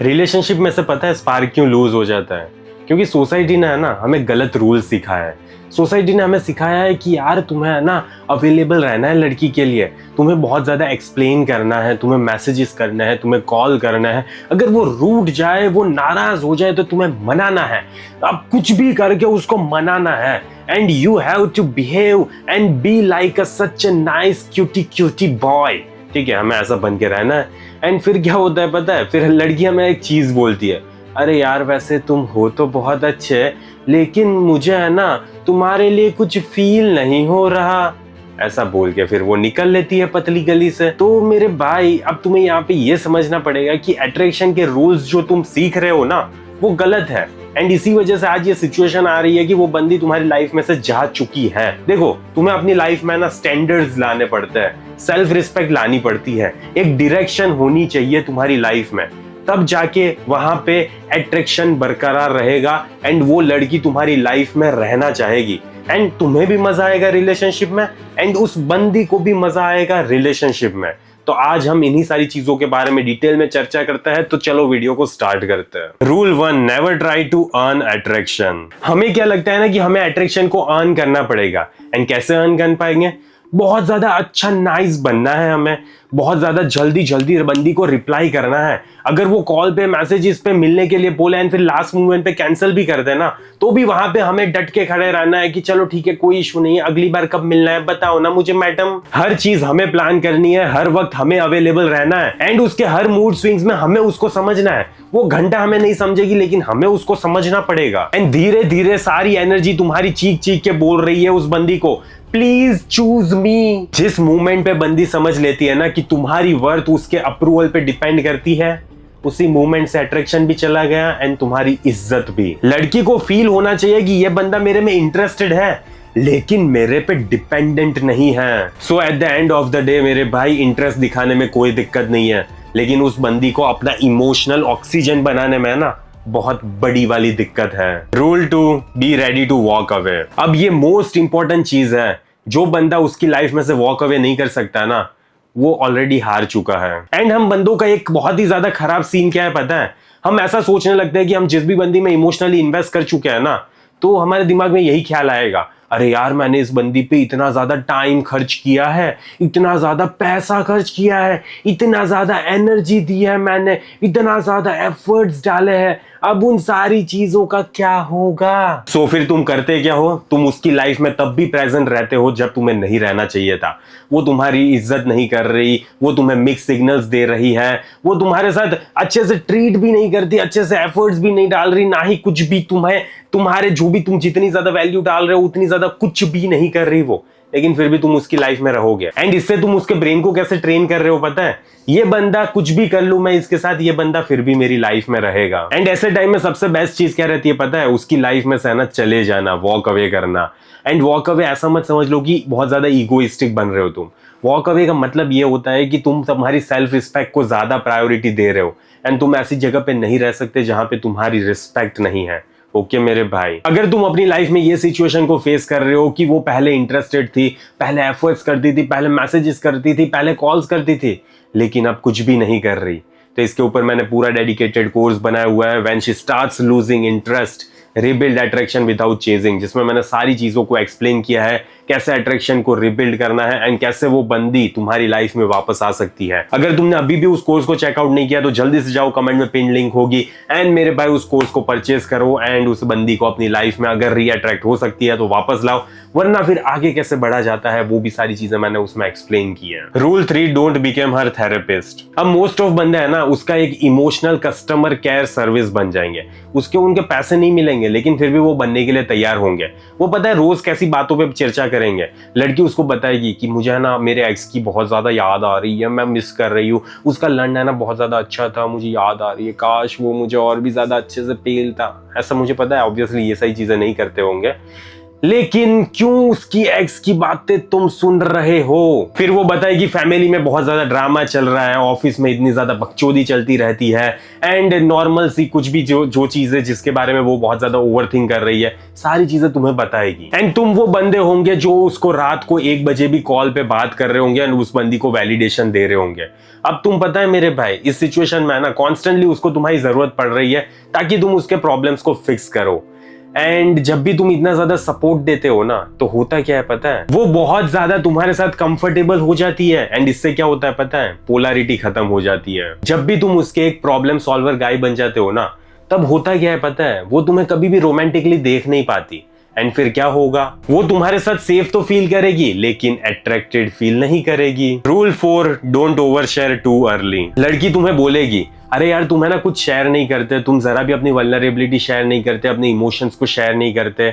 Relationship में से पता है स्पार्क क्यों लूज हो जाता है? क्योंकि सोसाइटी ने है ना हमें गलत रूल सिखाया है। सोसाइटी ने हमें सिखाया है कि यार तुम्हें है ना अवेलेबल रहना है लड़की के लिए, तुम्हें बहुत ज़्यादा एक्सप्लेन करना है, तुम्हें मैसेजेस करना है, तुम्हें कॉल करना है, अगर वो रूठ जाए, वो नाराज़ हो जाए तो तुम्हें मनाना है, अब कुछ भी करके उसको मनाना है। And you have to behave and be like a such a nice cutie cutie boy. ठीक है, हमें ऐसा बन के रहना है। एंड फिर क्या होता है पता है, फिर लड़की हमें एक चीज़ बोलती है, अरे यार वैसे तुम हो तो बहुत अच्छे, लेकिन मुझे है ना तुम्हारे लिए कुछ फील नहीं हो रहा। ऐसा बोल के फिर वो निकल लेती है पतली गली से। तो मेरे भाई अब तुम्हें यहाँ पे ये समझना पड़ेगा कि अट्रैक्शन के रूल्स जो तुम सीख रहे हो ना वो गलत है। एंड इसी वजह से आज ये सिचुएशन आ रही है कि वो बंदी तुम्हारी लाइफ में से जा चुकी है। देखो तुम्हें अपनी लाइफ में ना स्टैंडर्ड्स लाने पड़ते हैं, सेल्फ रिस्पेक्ट लानी पड़ती है, एक डायरेक्शन होनी चाहिए तुम्हारी लाइफ में, तब जाके वहां पे अट्रैक्शन बरकरार रहेगा एंड वो लड़की तुम्हारी लाइफ में रहना चाहेगी एंड तुम्हें भी मजा आएगा रिलेशनशिप में एंड उस बंदी को भी मजा आएगा रिलेशनशिप में। तो आज हम इन्हीं सारी चीजों के बारे में डिटेल में चर्चा करते हैं। तो चलो वीडियो को स्टार्ट करते हैं। Rule 1, never try to earn attraction. हमें क्या लगता है ना कि हमें अट्रैक्शन को अर्न करना पड़ेगा। एंड कैसे अर्न कर पाएंगे? बहुत ज्यादा अच्छा नाइस बनना है, हमें बहुत ज्यादा जल्दी जल्दी बंदी को रिप्लाई करना है। अगर वो कॉल पे मैसेजेस पे मिलने के लिए बोले एंड फिर लास्ट मोमेंट पे कैंसिल भी कर देना, तो भी वहां पे हमें डट के खड़े रहना है कि चलो ठीक है कोई इशू नहीं है, अगली बार कब मिलना है बताओ ना मुझे मैडम। हर चीज हमें प्लान करनी है, हर वक्त हमें अवेलेबल रहना है एंड उसके हर मूड स्विंग्स में हमें उसको समझना है। वो घंटा हमें नहीं समझेगी लेकिन हमें उसको समझना पड़ेगा। एंड धीरे धीरे सारी एनर्जी तुम्हारी चीख चीख के बोल रही है उस बंदी को, प्लीज चूज मी। जिस मूवमेंट पे बंदी समझ लेती है ना कि तुम्हारी वर्थ उसके अप्रूवल पे डिपेंड करती है, उसी मूवमेंट से अट्रैक्शन भी चला गया एंड तुम्हारी इज्जत भी। लड़की को फील होना चाहिए कि ये बंदा मेरे में इंटरेस्टेड है लेकिन मेरे पे डिपेंडेंट नहीं है। So at the end of the day मेरे भाई, इंटरेस्ट दिखाने में कोई दिक्कत नहीं है, लेकिन उस बंदी को अपना इमोशनल ऑक्सीजन बनाने में ना बहुत बड़ी वाली दिक्कत है। Rule 2, be ready to walk away. अब ये मोस्ट इंपॉर्टेंट चीज है, जो बंदा उसकी लाइफ में से वॉक अवे नहीं कर सकता ना वो ऑलरेडी हार चुका है। एंड हम बंदों का एक बहुत ही ज्यादा खराब सीन क्या है पता है, हम ऐसा सोचने लगते हैं कि हम जिस भी बंदी में इमोशनली इन्वेस्ट कर चुके हैं ना, तो हमारे दिमाग में यही ख्याल आएगा, अरे यार मैंने इस बंदी पे इतना ज्यादा टाइम खर्च किया है, इतना ज्यादा पैसा खर्च किया है, इतना ज्यादा एनर्जी दी है मैंने, इतना ज्यादा एफर्ट्स डाले हैं, अब उन सारी चीजों का क्या होगा? सो फिर तुम करते क्या हो? तुम उसकी लाइफ में तब भी प्रेजेंट रहते हो जब तुम्हें नहीं रहना चाहिए था। वो तुम्हारी इज्जत नहीं कर रही, वो तुम्हें मिक्स सिग्नल्स दे रही है, वो तुम्हारे साथ अच्छे से ट्रीट भी नहीं करती, अच्छे से एफर्ट्स भी नहीं डाल रही, ना ही कुछ भी तुम्हें तुम्हारे जो भी तुम जितनी ज्यादा वैल्यू डाल रहे हो उतनी ज्यादा कुछ भी नहीं कर रही वो, लेकिन फिर भी तुम उसकी लाइफ में रहोगे। एंड इससे तुम उसके ब्रेन को कैसे ट्रेन कर रहे हो पता है, ये बंदा कुछ भी कर लूं मैं इसके साथ, ये बंदा फिर भी मेरी लाइफ में रहेगा। एंड ऐसे टाइम में सबसे बेस्ट चीज क्या रहती है पता है, उसकी लाइफ में से ना चले जाना, वॉक अवे करना। एंड वॉक अवे ऐसा मत समझ लो कि बहुत ज्यादा ईगोइस्टिक बन रहे हो तुम। वॉक अवे का मतलब ये होता है कि तुम तुम्हारी सेल्फ रिस्पेक्ट को ज्यादा प्रायोरिटी दे रहे हो एंड तुम ऐसी जगह पे नहीं रह सकते जहां पे तुम्हारी रिस्पेक्ट नहीं है। ओके मेरे भाई, अगर तुम अपनी लाइफ में ये सिचुएशन को फेस कर रहे हो कि वो पहले इंटरेस्टेड थी, पहले एफर्ट्स करती थी, पहले मैसेजेस करती थी, पहले कॉल्स करती थी, लेकिन अब कुछ भी नहीं कर रही, तो इसके ऊपर मैंने पूरा डेडिकेटेड कोर्स बनाया हुआ है, when she starts losing interest, rebuild attraction without chasing, जिसमें मैंने सारी चीजों को एक्सप्लेन किया है, कैसे अट्रैक्शन को रिबिल्ड करना है एंड कैसे वो बंदी तुम्हारी लाइफ में वापस आ सकती है। अगर तुमने अभी भी उस कोर्स को चेकआउट नहीं किया तो जल्दी से जाओ, कमेंट में पिन लिंक होगी एंड मेरे भाई उस कोर्स को परचेज करो एंड उस बंदी को अपनी लाइफ में अगर रीअट्रैक्ट हो सकती है तो वापस लाओ, वरना फिर आगे कैसे बढ़ा जाता है वो भी सारी चीजें मैंने उसमें एक्सप्लेन की है। Rule 3, don't become her therapist. अब मोस्ट ऑफ बंदे है ना उसका एक इमोशनल कस्टमर केयर सर्विस बन जाएंगे, उसके उनके पैसे नहीं मिलेंगे लेकिन फिर भी वो बनने के लिए तैयार होंगे। वो पता है रोज कैसी बातों पे चर्चा करेंगे, लड़की उसको बताएगी कि मुझे है ना मेरे एक्स की बहुत ज्यादा याद आ रही है, मैं मिस कर रही हूँ, उसका लड़ना है ना बहुत ज्यादा अच्छा था, मुझे याद आ रही है, काश वो मुझे और भी ज्यादा अच्छे से पेलता। ऐसा मुझे पता है ऑब्वियसली ये सही चीजें नहीं करते होंगे, लेकिन क्यों उसकी एक्स की बातें तुम सुन रहे हो? फिर वो बताए कि फैमिली में बहुत ज्यादा ड्रामा चल रहा है, ऑफिस में इतनी ज्यादा बकचोदी चलती रहती है, एंड नॉर्मल सी कुछ भी जो चीजें जिसके बारे में वो बहुत ज्यादा ओवरथिंक कर रही है, सारी चीजें तुम्हें बताएगी। एंड तुम वो बंदे होंगे जो उसको रात को 1 बजे भी कॉल पे बात कर रहे होंगे एंड उस बंदी को वैलिडेशन दे रहे होंगे। अब तुम पता है मेरे भाई, इस सिचुएशन में ना कॉन्स्टेंटली उसको तुम्हारी जरूरत पड़ रही है ताकि तुम उसके प्रॉब्लम्स को फिक्स करो। एंड जब भी तुम इतना ज्यादा सपोर्ट देते हो ना, तो होता क्या है पता है, वो बहुत ज्यादा तुम्हारे साथ कंफर्टेबल हो जाती है। एंड इससे क्या होता है पता है, पोलैरिटी खत्म हो जाती है। जब भी तुम उसके एक प्रॉब्लम सॉल्वर गाय बन जाते हो ना, तब होता क्या है पता है, वो तुम्हें कभी भी रोमांटिकली देख नहीं पाती। एंड फिर क्या होगा, वो तुम्हारे साथ सेफ तो फील करेगी लेकिन अट्रैक्टेड फील नहीं करेगी। Rule 4, don't over share too early. लड़की तुम्हें बोलेगी, अरे यार तुम है ना कुछ शेयर नहीं करते, तुम जरा भी अपनी वल्नरेबिलिटी शेयर नहीं करते, अपने इमोशंस को शेयर नहीं करते।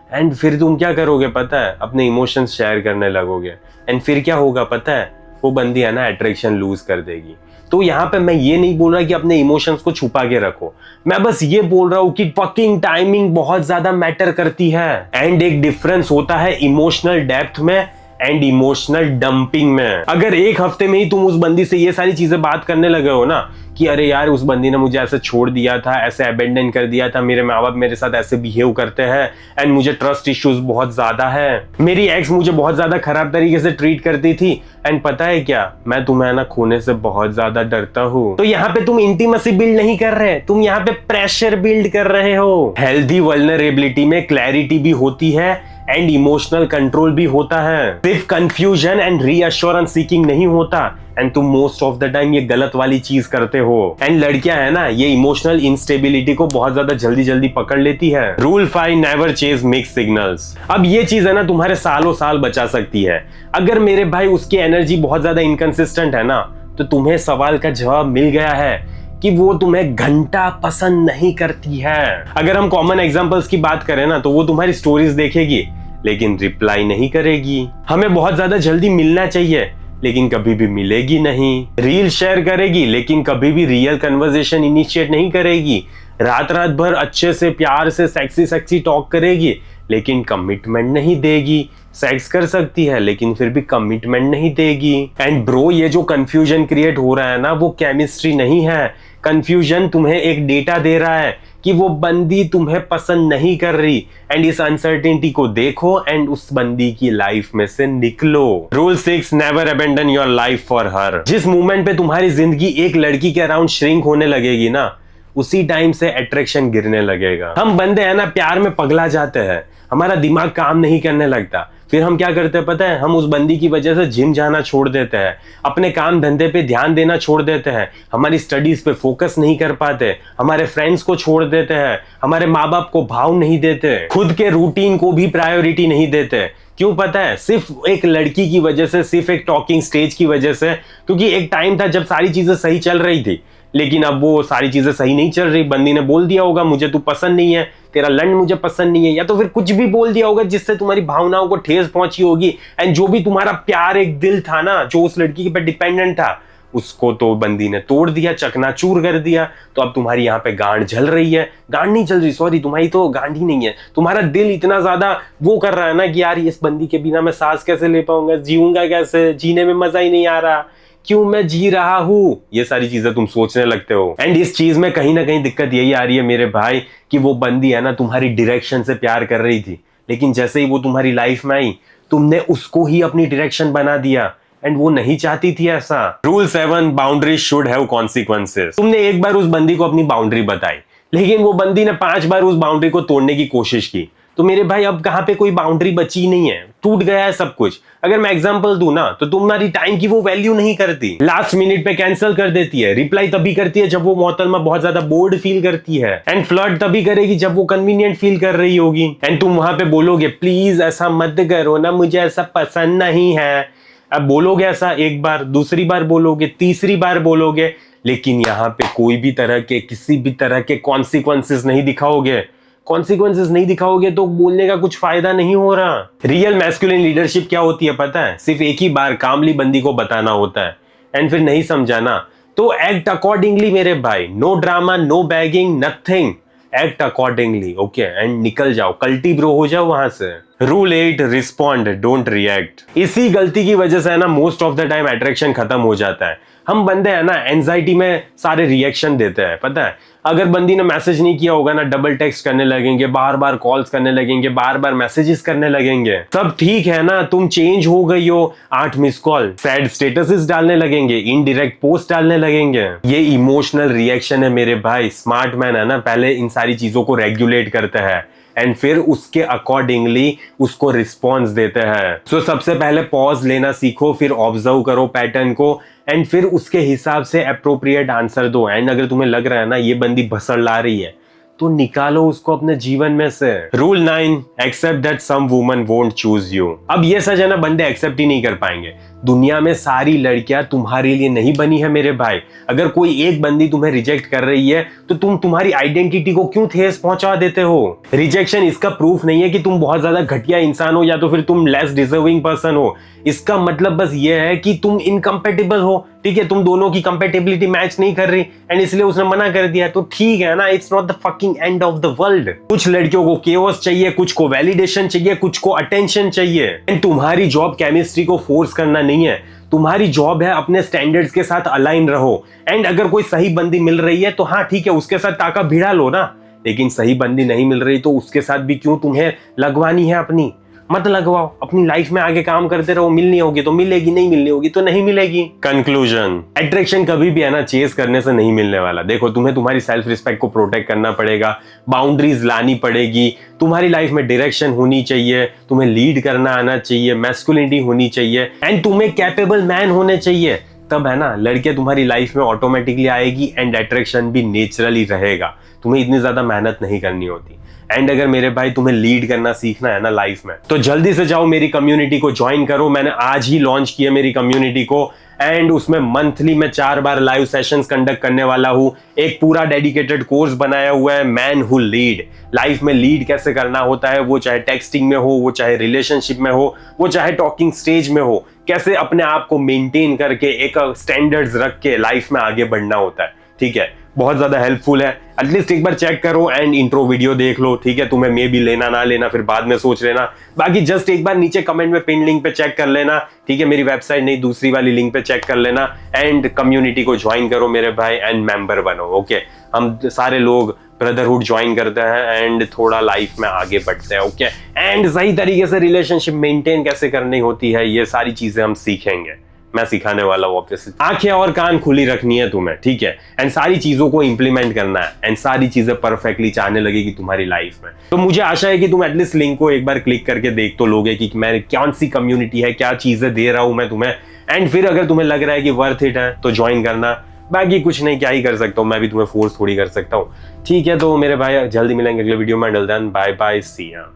एंड फिर तुम क्या करोगे पता है, अपने इमोशंस शेयर करने लगोगे। एंड फिर क्या होगा पता है, वो बंदी है ना अट्रैक्शन लूज कर देगी। तो यहाँ पे मैं ये नहीं बोल रहा कि अपने इमोशंस को छुपा के रखो, मैं बस ये बोल रहा हूँ कि फकिंग टाइमिंग बहुत ज्यादा मैटर करती है। एंड एक डिफरेंस होता है इमोशनल डेप्थ में एंड इमोशनल डंपिंग में। अगर एक हफ्ते में ही तुम उस बंदी से ये सारी चीजें बात करने लगे हो ना कि अरे यार उस बंदी ने मुझे ऐसे छोड़ दिया था, ऐसे अबेंडन कर दिया था, मेरे माँ बाप मेरे साथ ऐसे बिहेव करते हैं, एंड मुझे ट्रस्ट इश्यूज बहुत ज्यादा है, मेरी एक्स मुझे बहुत ज्यादा खराब तरीके से ट्रीट करती थी, एंड पता है क्या, मैं तुम्हें ना खोने से बहुत ज्यादा डरता हूँ। तो यहाँ पे तुम इंटीमेसी बिल्ड नहीं कर रहे, तुम यहाँ पे प्रेशर बिल्ड कर रहे हो। हेल्दी वल्नरेबिलिटी में क्लैरिटी भी होती है एंड इमोशनल कंट्रोल भी होता है, सिर्फ कंफ्यूजन एंड रीअश्योरेंस सीकिंग नहीं होता। एंड तुम मोस्ट ऑफ द टाइम ये गलत वाली चीज करते हो। एंड लड़कियां है ना, ये इमोशनल इंस्टेबिलिटी को बहुत ज्यादा जल्दी जल्दी पकड़ लेती है। Rule 5, never chase mix signals. अब ये चीज है ना तुम्हारे सालों साल बचा सकती है। अगर मेरे भाई उसकी एनर्जी बहुत ज्यादा इनकंसिस्टेंट है ना, तो तुम्हें सवाल का जवाब मिल गया है कि वो तुम्हें घंटा पसंद नहीं करती है। अगर हम कॉमन एग्जांपल्स की बात करें ना, तो वो तुम्हारी स्टोरीज देखेगी लेकिन रिप्लाई नहीं करेगी। हमें बहुत ज्यादा जल्दी मिलना चाहिए लेकिन कभी भी मिलेगी नहीं। रील शेयर करेगी लेकिन कभी भी रियल कन्वर्सेशन इनिशिएट नहीं करेगी। रात रात भर अच्छे से प्यार से सेक्सी टॉक करेगी लेकिन कमिटमेंट नहीं देगी। सेक्स कर सकती है लेकिन फिर भी कमिटमेंट नहीं देगी। एंड ब्रो, ये जो कंफ्यूजन क्रिएट हो रहा है ना, वो केमिस्ट्री नहीं है। कंफ्यूजन तुम्हें एक डेटा दे रहा है कि वो बंदी तुम्हें पसंद नहीं कर रही। एंड इस अनसर्टेनिटी को देखो एंड उस बंदी की लाइफ में से निकलो। Rule 6, never abandon your life for her. जिस मोमेंट पे तुम्हारी जिंदगी एक लड़की के अराउंड श्रिंक होने लगेगी ना, उसी टाइम से अट्रैक्शन गिरने लगेगा। हम बंदे है ना प्यार में पगला जाते हैं, हमारा दिमाग काम नहीं करने लगता। फिर हम क्या करते हैं पता है, हम उस बंदी की वजह से जिम जाना छोड़ देते हैं, अपने काम धंधे पे ध्यान देना छोड़ देते हैं, हमारी स्टडीज पे फोकस नहीं कर पाते, हमारे फ्रेंड्स को छोड़ देते हैं, हमारे माँ बाप को भाव नहीं देते, खुद के रूटीन को भी प्रायोरिटी नहीं देते। क्यों पता है, सिर्फ एक लड़की की वजह से, सिर्फ एक टॉकिंग स्टेज की वजह से। क्योंकि एक टाइम था जब सारी चीजें सही चल रही थी, लेकिन अब वो सारी चीजें सही नहीं चल रही। बंदी ने बोल दिया होगा मुझे तू पसंद नहीं है, तेरा लंड मुझे पसंद नहीं है, या तो फिर कुछ भी बोल दिया होगा जिससे तुम्हारी भावनाओं को ठेस पहुंची होगी। एंड जो भी तुम्हारा प्यार एक दिल था ना, जो उस लड़की पे डिपेंडेंट था, उसको तो बंदी ने तोड़ दिया, चकनाचूर कर दिया। तो अब तुम्हारी यहाँ पे गांड जल रही है, गांड नहीं चल रही, सॉरी, तुम्हारी तो गांड ही नहीं है, तुम्हारा दिल इतना ज्यादा वो कर रहा है ना कि यार इस बंदी के बिना मैं सांस कैसे ले पाऊंगा, जीऊंगा कैसे, जीने में मजा ही नहीं आ रहा, क्यों मैं जी रहा हूं, ये सारी चीजें तुम सोचने लगते हो। एंड इस चीज में कहीं ना कहीं दिक्कत यही आ रही है मेरे भाई कि वो बंदी है ना तुम्हारी डायरेक्शन से प्यार कर रही थी, लेकिन जैसे ही वो तुम्हारी लाइफ में आई, तुमने उसको ही अपनी डायरेक्शन बना दिया। एंड वो नहीं चाहती थी ऐसा। Rule 7, boundary should have consequences. तुमने एक बार उस बंदी को अपनी बाउंड्री बताई, लेकिन वो बंदी ने 5 बार उस बाउंड्री को तोड़ने की कोशिश की, तो मेरे भाई अब कहां पे कोई बाउंड्री बची नहीं है, टूट गया है सब कुछ। अगर मैं एग्जांपल दूं ना, तो तुम्हारी टाइम की वो वैल्यू नहीं करती, लास्ट मिनट पे कैंसिल कर देती है, रिप्लाई तभी करती है जब वो मोहतरमा बहुत ज्यादा बोर्ड फील करती है, एंड फ्लर्ट तभी करेगी जब वो कन्वीनियंट फील कर रही होगी। एंड तुम वहां पे बोलोगे प्लीज ऐसा मत करो ना, मुझे ऐसा पसंद नहीं है। अब बोलोगे ऐसा, एक बार, दूसरी बार बोलोगे, तीसरी बार बोलोगे, लेकिन यहाँ पे कोई भी तरह के, किसी भी तरह के कॉन्सिक्वेंसेस नहीं दिखाओगे। कॉन्सिक्वेंसेस नहीं दिखाओगे तो बोलने का कुछ फायदा नहीं हो रहा। रियल मैस्कुलिन लीडरशिप क्या होती है पता है, सिर्फ एक ही बार कामली बंदी को बताना होता है, एंड फिर नहीं समझाना तो एक्ट अकॉर्डिंगली मेरे भाई। No drama, no begging, nothing, act accordingly, okay, and निकल जाओ, कल्टी ब्रो हो जाओ वहां से। Rule 8, respond don't react. इसी गलती की वजह से है ना most of the time attraction खत्म हो जाता है। हम बंदे हैं ना एंजाइटी में सारे रिएक्शन देते हैं, पता है। अगर बंदी ने मैसेज नहीं किया होगा ना, डबल टेक्स्ट करने लगेंगे, बार बार कॉल्स करने लगेंगे, बार बार मैसेजेस करने लगेंगे। सब ठीक है ना, तुम चेंज हो गई हो, 8 मिस कॉल, सैड स्टेटसेस डालने लगेंगे, इनडायरेक्ट पोस्ट डालने लगेंगे। ये इमोशनल रिएक्शन है मेरे भाई। स्मार्ट मैन है ना पहले इन सारी चीजों को रेगुलेट करता है एंड फिर उसके अकॉर्डिंगली उसको रिस्पॉन्स देते हैं। सो सबसे पहले पॉज लेना सीखो, फिर ऑब्जर्व करो पैटर्न को एंड फिर उसके हिसाब से अप्रोप्रिएट आंसर दो। एंड अगर तुम्हें लग रहा है ना ये बंदी भसड़ ला रही है तो निकालो उसको अपने जीवन में से। Rule 9, accept that some woman won't choose you. अब ये सच है ना, बंदे एक्सेप्ट ही नहीं कर पाएंगे। दुनिया में सारी लड़कियां तुम्हारे लिए नहीं बनी है मेरे भाई। अगर कोई एक बंदी तुम्हें रिजेक्ट कर रही है तो तुम तुम्हारी आइडेंटिटी को क्यों ठेस पहुंचा देते हो। रिजेक्शन इसका प्रूफ नहीं है कि तुम बहुत ज्यादा घटिया इंसान हो या तो फिर तुम लेस डिजर्विंग पर्सन हो। इसका मतलब बस ये है कि तुम इनकम्पेटेबल हो, ठीक है, तुम दोनों की कंपेटेबिलिटी मैच नहीं कर रही एंड इसलिए उसने मना कर दिया। तो ठीक है ना, it's not the fucking and of the world. कुछ लड़कियों को केओस चाहिए, कुछ को वैलिडेशन चाहिए, कुछ को अटेंशन चाहिए। एंड तुम्हारी जॉब केमिस्ट्री को फोर्स करना नहीं है, तुम्हारी जॉब है अपने स्टैंडर्ड्स के साथ अलाइन रहो। एंड अगर कोई सही बंदी मिल रही है तो हाँ ठीक है, उसके साथ टाका भिड़ा लो ना। लेकिन सही बंदी नहीं मिल रही तो उसके साथ भी क्यों तुम्हें लगवानी है अपनी। मत लगवाओ, अपनी लाइफ में आगे काम करते रहो। मिलनी होगी तो मिलेगी, नहीं मिलनी होगी तो नहीं मिलेगी। कंक्लूजन, अट्रैक्शन कभी भी है ना चेस करने से नहीं मिलने वाला। देखो तुम्हें तुम्हारी सेल्फ रिस्पेक्ट को प्रोटेक्ट करना पड़ेगा, बाउंड्रीज लानी पड़ेगी, तुम्हारी लाइफ में डायरेक्शन होनी चाहिए, तुम्हें लीड करना आना चाहिए, मैस्कुलिनिटी होनी चाहिए एंड तुम्हें कैपेबल मैन होने चाहिए। तब है ना लड़के तुम्हारी लाइफ में ऑटोमेटिकली आएगी एंड अट्रैक्शन भी नेचुरली रहेगा। तुम्हें इतनी ज्यादा मेहनत नहीं करनी होती। एंड अगर मेरे भाई तुम्हें लीड करना सीखना है ना लाइफ में तो जल्दी से जाओ मेरी कम्युनिटी को ज्वाइन करो। मैंने आज ही लॉन्च किया मेरी कम्युनिटी को एंड उसमें मंथली मैं 4 बार लाइव सेशंस कंडक्ट करने वाला हूं। एक पूरा डेडिकेटेड कोर्स बनाया हुआ है, मैन हु लीड। लाइफ में लीड कैसे करना होता है, वो चाहे टेक्सटिंग में हो, वो चाहे रिलेशनशिप में हो, वो चाहे टॉकिंग स्टेज में हो, कैसे अपने आप को मेंटेन करके एक स्टैंडर्ड्स रख के लाइफ में आगे बढ़ना होता है। ठीक है, बहुत ज्यादा हेल्पफुल है। एटलीस्ट एक बार चेक करो एंड इंट्रो वीडियो देख लो, ठीक है। तुम्हें मे भी लेना ना लेना फिर बाद में सोच लेना। बाकी जस्ट एक बार नीचे कमेंट में पिन लिंक पे चेक कर लेना, ठीक है। मेरी वेबसाइट नहीं दूसरी वाली लिंक पे चेक कर लेना एंड कम्युनिटी को ज्वाइन करो मेरे भाई एंड मेंबर बनो, ओके। हम सारे लोग ब्रदरहुड ज्वाइन करते हैं एंड थोड़ा लाइफ में आगे बढ़ते हैं, ओके। एंड सही तरीके से रिलेशनशिप मेंटेन कैसे करनी होती है ये सारी चीजें हम सीखेंगे, मैं सिखाने वाला हूँ। ऑब्वियसली आंखें और कान खुली रखनी है तुम्हें, ठीक है, एंड सारी चीजों को इंप्लीमेंट करना है एंड सारी चीजें परफेक्टली चाहने लगेगी तुम्हारी लाइफ में। तो मुझे आशा है कि तुम एटलीस्ट लिंक को एक बार क्लिक करके देख तो लोगे कि मैं कौन सी कम्युनिटी है, क्या चीजें दे रहा हूं मैं तुम्हें। एंड फिर अगर तुम्हें लग रहा है कि वर्थ इट है तो ज्वाइन करना। बाकी कुछ नहीं, क्या ही कर सकता हूँ, मैं भी तुम्हें फोर्स थोड़ी कर सकता हूँ, ठीक है। तो मेरे भाई जल्दी मिलेंगे अगले वीडियो में। अंटिल देन बाय बाय, सी या।